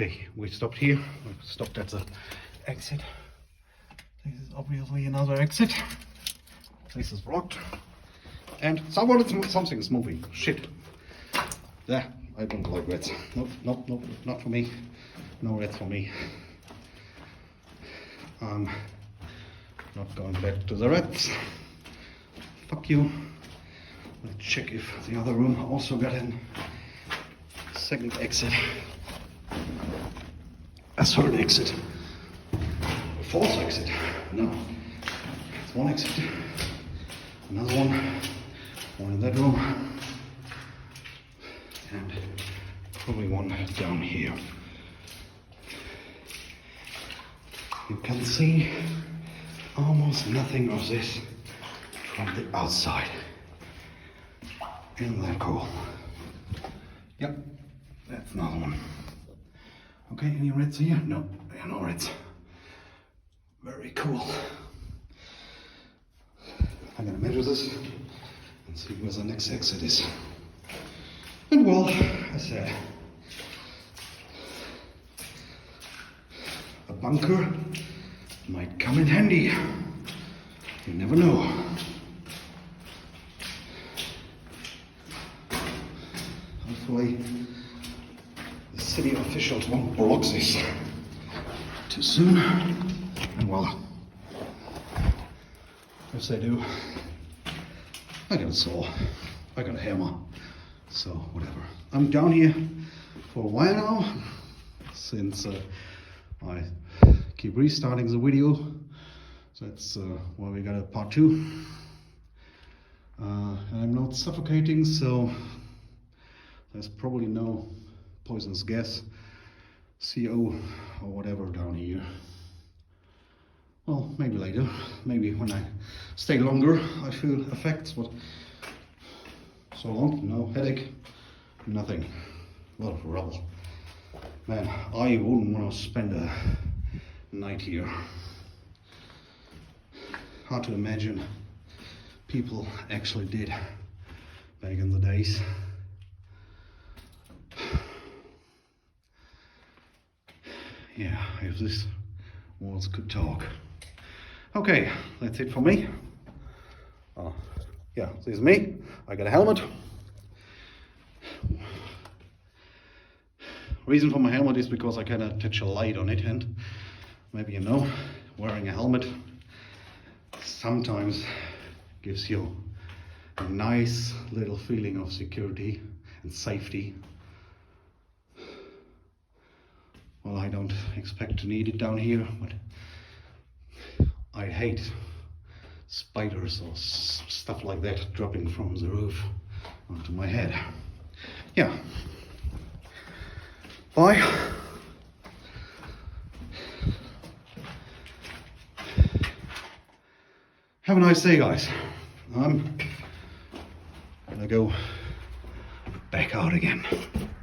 Okay, we stopped here. We stopped at the exit. This is obviously another exit. This is blocked. And something's moving. Shit. There, I don't like rats. Nope, not for me. No rats for me. Not going back to the rats. Fuck you. Let's check if the other room also got a second exit. A third exit. A fourth exit. No. It's one exit. Another one. One in that room. And probably one down here. You can see almost nothing of this from the outside. Isn't that cool? Yep, that's another one. Okay, any rats here? No, there are no rats. Very cool. I'm gonna measure this and see where the next exit is. And well, I said, a bunker might come in handy. You never know. Hopefully, the city officials won't block this too soon. And well, if they do, I got a saw, I got a hammer, so whatever. I'm down here for a while now, since I keep restarting the video. So that's why we got a part 2. And I'm not suffocating, so there's probably no poisonous gas, CO or whatever down here. Well, maybe later, maybe when I stay longer I feel effects, but so long, no headache, nothing. A lot of rubble. Man, I wouldn't want to spend a night here. Hard to imagine people actually did back in the days. Yeah, if this walls could talk. Okay, that's it for me. Yeah, this is me. I got a helmet. Reason for my helmet is because I can attach a light on it, and maybe you know, wearing a helmet sometimes gives you a nice little feeling of security and safety. Well, I don't expect to need it down here, but I hate spiders or stuff like that dropping from the roof onto my head. Yeah. Bye. Have a nice day, guys. I'm gonna go back out again.